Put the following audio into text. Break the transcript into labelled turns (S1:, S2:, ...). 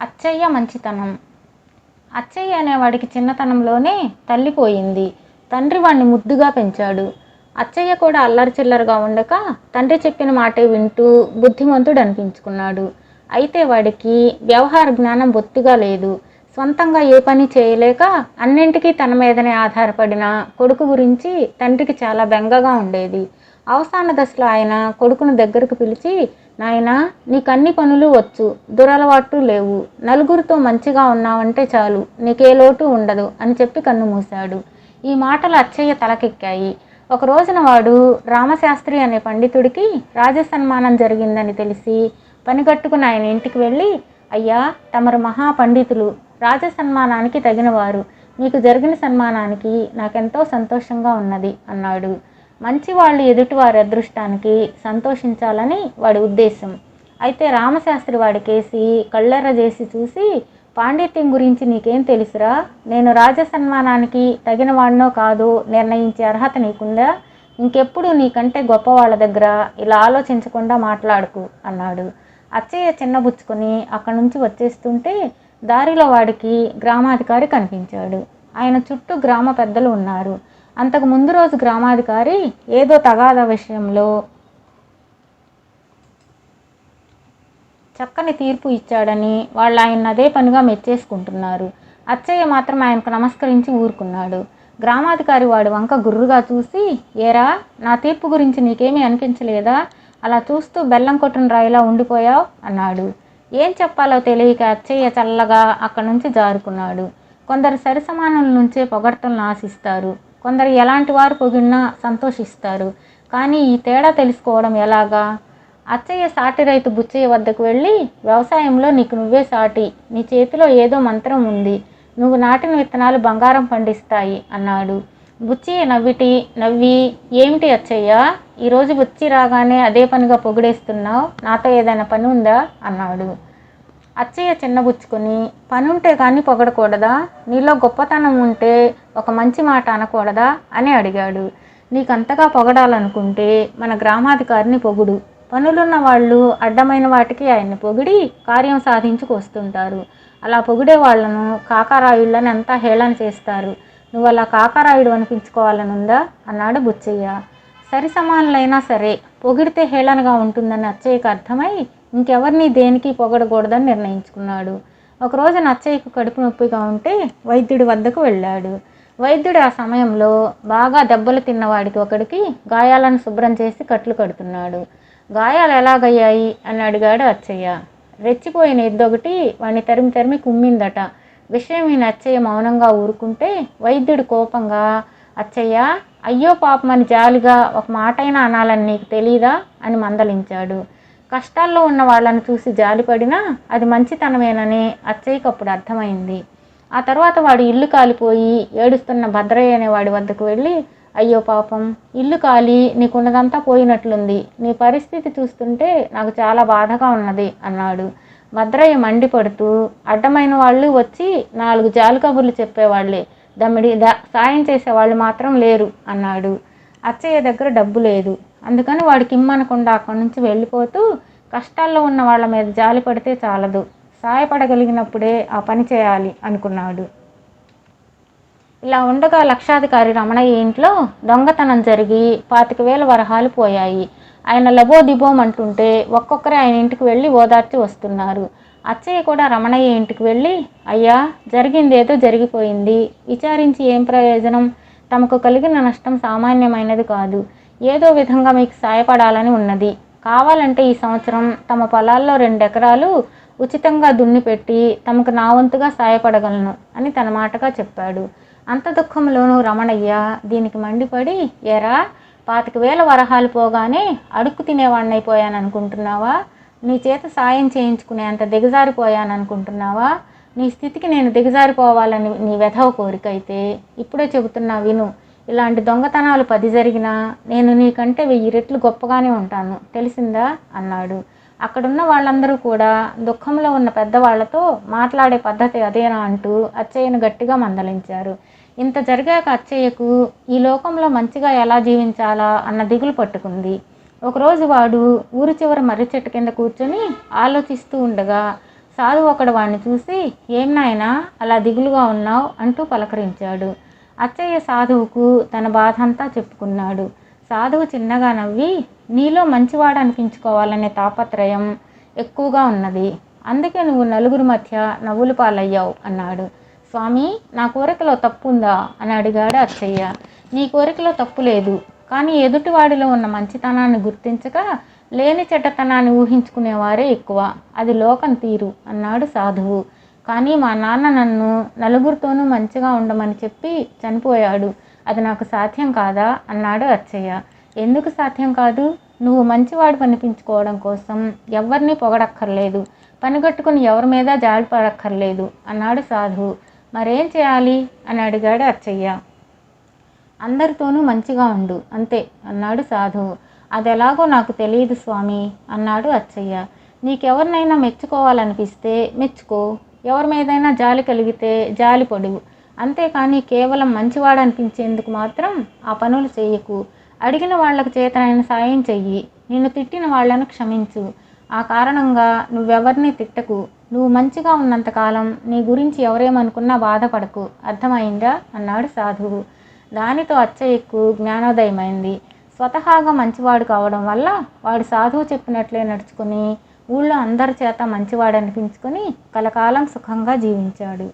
S1: అచ్చయ్య మంచితనం. అచ్చయ్య అనేవాడికి చిన్నతనంలోనే తల్లి పోయింది. తండ్రి వాణ్ణి ముద్దుగా పెంచాడు. అచ్చయ్య కూడా అల్లరి చిల్లరగా ఉండక తండ్రి చెప్పిన మాటే వింటూ బుద్ధిమంతుడు అనిపించుకున్నాడు. అయితే వాడికి వ్యవహార జ్ఞానం బొత్తిగా లేదు. సొంతంగా ఏ పని చేయలేక అన్నింటికీ తన మీదనే ఆధారపడిన కొడుకు గురించి తండ్రికి చాలా బెంగగా ఉండేది. అవసాన దశలో ఆయన కొడుకును దగ్గరకు పిలిచి, నాయనా, నీకన్ని పనులు వచ్చు, దురలవాట్లు లేవు, నలుగురితో మంచిగా ఉన్నావంటే చాలు, నీకే లోటు ఉండదు అని చెప్పి కన్ను మూశాడు. ఈ మాటలు అచ్చయ్య తలకెక్కాయి. ఒక రోజున వాడు రామశాస్త్రి అనే పండితుడికి రాజసన్మానం జరిగిందని తెలిసి పనిగట్టుకుని ఆయన ఇంటికి వెళ్ళి, అయ్యా, తమరు మహాపండితులు, రాజసన్మానానికి తగినవారు, మీకు జరిగిన సన్మానానికి నాకెంతో సంతోషంగా ఉన్నది అన్నాడు. మంచి వాళ్ళు ఎదుటివారి అదృష్టానికి సంతోషించాలని వాడి ఉద్దేశం. అయితే రామశాస్త్రి వాడి కేసి కళ్ళెర్ర చేసి చూసి, పాండిత్యం గురించి నీకేం తెలుసురా? నేను రాజసన్మానానికి తగిన వాడినో కాదో నిర్ణయించే అర్హత నీకుందా? ఇంకెప్పుడు నీకంటే గొప్పవాళ్ళ దగ్గర ఇలా ఆలోచించకుండా మాట్లాడుకు అన్నాడు. అచ్చయ్య చిన్నబుచ్చుకొని అక్కడి నుంచి వచ్చేస్తుంటే దారిలో వాడికి గ్రామాధికారి కనిపించాడు. ఆయన చుట్టూ గ్రామ పెద్దలు ఉన్నారు. అంతకు ముందు రోజు గ్రామాధికారి ఏదో తగాదా విషయంలో చక్కని తీర్పు ఇచ్చాడని వాళ్ళు ఆయన అదే పనిగా మెచ్చేసుకుంటున్నారు. అచ్చయ్య మాత్రం ఆయనకు నమస్కరించి ఊరుకున్నాడు. గ్రామాధికారి వాడి వంక గుర్రుగా చూసి, ఏరా, నా తీర్పు గురించి నీకేమీ అనిపించలేదా? అలా చూస్తూ బెల్లం కొట్టిన రాయిలా ఉండిపోయావు అన్నాడు. ఏం చెప్పాలో తెలియక అచ్చయ్య చల్లగా అక్కడి నుంచి జారుకున్నాడు. కొందరు సరిసమానుల నుంచే పొగడ్తలను ఆశిస్తారు, కొందరు ఎలాంటి వారు పొగిడినా సంతోషిస్తారు. కానీ ఈ తేడా తెలుసుకోవడం ఎలాగా? అచ్చయ్య సాటి రైతు బుచ్చయ్య వద్దకు వెళ్ళి, వ్యవసాయంలో నీకు నువ్వే సాటి, నీ చేతిలో ఏదో మంత్రం ఉంది, నువ్వు నాటిన విత్తనాలు బంగారం పండిస్తాయి అన్నాడు. బుచ్చయ్య నవ్వి, ఏమిటి అచ్చయ్య, ఈరోజు బుచ్చి రాగానే అదే పనిగా పొగిడేస్తున్నావు, నాతో ఏదైనా పని ఉందా అన్నాడు. అచ్చయ్య చిన్నబుచ్చుకొని, పనుంటే కానీ పొగడకూడదా? నీలో గొప్పతనం ఉంటే ఒక మంచి మాట అనకూడదా అని అడిగాడు. నీకంతగా పొగడాలనుకుంటే మన గ్రామాధికారిని పొగుడు. పనులున్న వాళ్ళు అడ్డమైన వాటికి ఆయన్ని పొగిడి కార్యం సాధించుకొస్తుంటారు. అలా పొగిడే వాళ్లను కాకారాయుళ్ళని అంతా హేళన చేస్తారు. నువ్వు అలా కాకారాయుడు అనిపించుకోవాలనుందా అన్నాడు బుచ్చయ్య. సరి సమానులైనా సరే పొగిడితే హేళనగా ఉంటుందని అచ్చయ్యకు అర్థమై ఇంకెవరిని దేనికి పొగడకూడదని నిర్ణయించుకున్నాడు. ఒకరోజు అచ్చయ్యకు కడుపు నొప్పిగా ఉంటే వైద్యుడి వద్దకు వెళ్ళాడు. వైద్యుడు ఆ సమయంలో బాగా దెబ్బలు తిన్నవాడికి ఒకడికి గాయాలను శుభ్రం చేసి కట్లు కడుతున్నాడు. గాయాలు ఎలాగయ్యాయి అని అడిగాడు అచ్చయ్య. రెచ్చిపోయిన ఎద్దొకటి వాడిని తరిమి కుమ్మిందట. విషయం ఈయన అచ్చయ్య మౌనంగా ఊరుకుంటే వైద్యుడు కోపంగా, అచ్చయ్య, అయ్యో పాపమని జాలిగా ఒక మాటైనా అనాలని నీకు తెలీదా అని మందలించాడు. కష్టాల్లో ఉన్న వాళ్ళని చూసి జాలిపడినా అది మంచితనమేనని అచ్చయ్యకు అప్పుడు అర్థమైంది. ఆ తర్వాత వాడు ఇల్లు కాలిపోయి ఏడుస్తున్న భద్రయ్య అనే వాడి వద్దకు వెళ్ళి, అయ్యో పాపం, ఇల్లు కాలి నీకున్నదంతా పోయినట్లుంది, నీ పరిస్థితి చూస్తుంటే నాకు చాలా బాధగా ఉన్నది అన్నాడు. భద్రయ్య మండిపడుతూ, అడ్డమైన వాళ్ళు వచ్చి 4 జాలి కబుర్లు చెప్పేవాళ్లే, సాయం చేసేవాళ్ళు మాత్రం లేరు అన్నాడు. అచ్చయ్య దగ్గర డబ్బు లేదు, అందుకని వాడికి ఇమ్మనకుండా అక్కడి నుంచి వెళ్ళిపోతూ, కష్టాల్లో ఉన్న వాళ్ళ మీద జాలి పడితే చాలదు, సాయపడగలిగినప్పుడే ఆ పని చేయాలి అనుకున్నాడు. ఇలా ఉండగా లక్షాధికారి రమణయ్య ఇంట్లో దొంగతనం జరిగి 25,000 వరహాలు పోయాయి. ఆయన లబోదిబోమంటుంటే ఒక్కొక్కరే ఆయన ఇంటికి వెళ్ళి ఓదార్చి వస్తున్నారు. అచ్చయ్య కూడా రమణయ్య ఇంటికి వెళ్ళి, అయ్యా, జరిగిందేదో జరిగిపోయింది, విచారించి ఏం ప్రయోజనం? తమకు కలిగిన నష్టం సామాన్యమైనది కాదు, ఏదో విధంగా మీకు సాయపడాలని ఉన్నది. కావాలంటే ఈ సంవత్సరం తమ పొలాల్లో 2 ఎకరాలు ఉచితంగా దున్నిపెట్టి తమకు నా వంతుగా సాయపడగలను అని తన మాటగా చెప్పాడు. అంత దుఃఖంలోనూ రమణయ్య దీనికి మండిపడి, ఏరా, 25,000 వరహాలు పోగానే అడుక్కు తినేవాడినైపోయాననుకుంటున్నావా? నీ చేత సాయం చేయించుకునే అంత దిగజారిపోయాననుకుంటున్నావా? నీ స్థితికి నేను దిగజారిపోవాలని నీ వెధవ కోరికైతే ఇప్పుడే చెబుతున్నా విను. ఇలాంటి దొంగతనాలు 10 జరిగినా నేను నీకంటే 1000 రెట్లు గొప్పగానే ఉంటాను, తెలిసిందా అన్నాడు. అక్కడున్న వాళ్ళందరూ కూడా దుఃఖంలో ఉన్న పెద్దవాళ్లతో మాట్లాడే పద్ధతి అదేనా అంటూ అచ్చయ్యను గట్టిగా మందలించారు. ఇంత జరిగాక అచ్చయ్యకు ఈ లోకంలో మంచిగా ఎలా జీవించాలా అన్న దిగులు పట్టుకుంది. ఒకరోజు వాడు ఊరి చివర మర్రి చెట్టు కింద కూర్చొని ఆలోచిస్తూ ఉండగా సాధువు ఒకడు వాడిని చూసి, ఏం నాయనా అలా దిగులుగా ఉన్నావు అంటూ పలకరించాడు. అచ్చయ్య సాధువుకు తన బాధ అంతా చెప్పుకున్నాడు. సాధువు చిన్నగా నవ్వి, నీలో మంచివాడు అనిపించుకోవాలనే తాపత్రయం ఎక్కువగా ఉన్నది, అందుకే నువ్వు నలుగురి మధ్య నవ్వులు పాలయ్యావు అన్నాడు. స్వామి, నా కోరికలో తప్పు ఉందా అని అడిగాడు అచ్చయ్య. నీ కోరికలో తప్పు లేదు, కానీ ఎదుటివాడిలో ఉన్న మంచితనాన్ని గుర్తించక లేని చెడ్డతనాన్ని ఊహించుకునేవారే ఎక్కువ, అది లోకం తీరు అన్నాడు సాధువు. కానీ మా నాన్న నన్ను నలుగురితోనూ మంచిగా ఉండమని చెప్పి చనిపోయాడు, అది నాకు సాధ్యం కాదా అన్నాడు అచ్చయ్య. ఎందుకు సాధ్యం కాదు? నువ్వు మంచివాడు అనిపించుకోవడం కోసం ఎవరిని పొగడక్కర్లేదు, పనిగట్టుకుని ఎవరి మీద జాలిపడక్కర్లేదు అన్నాడు సాధువు. మరేం చేయాలి అని అడిగాడు అచ్చయ్య. అందరితోనూ మంచిగా ఉండు అంతే అన్నాడు సాధువు. అదెలాగో నాకు తెలియదు స్వామి అన్నాడు అచ్చయ్య. నీకెవరినైనా మెచ్చుకోవాలనిపిస్తే మెచ్చుకో, ఎవరి మీదైనా జాలి కలిగితే జాలి పడు, అంతేకాని కేవలం మంచివాడనిపించేందుకు మాత్రం ఆ పనులు చేయకు. అడిగిన వాళ్లకు చేతనైన సాయం చెయ్యి, నిన్ను తిట్టిన వాళ్లను క్షమించు, ఆ కారణంగా నువ్వెవరిని తిట్టకు. నువ్వు మంచిగా ఉన్నంతకాలం నీ గురించి ఎవరేమనుకున్నా బాధపడకు, అర్థమైందా అన్నాడు సాధువు. దానితో అచ్చయ్యకు జ్ఞానోదయమైంది. స్వతహాగా మంచివాడు కావడం వల్ల వాడు సాధువు చెప్పినట్లే నడుచుకుని ఊళ్ళో అందరి చేత మంచివాడు అనిపించుకొని కలకాలం సుఖంగా జీవించాడు.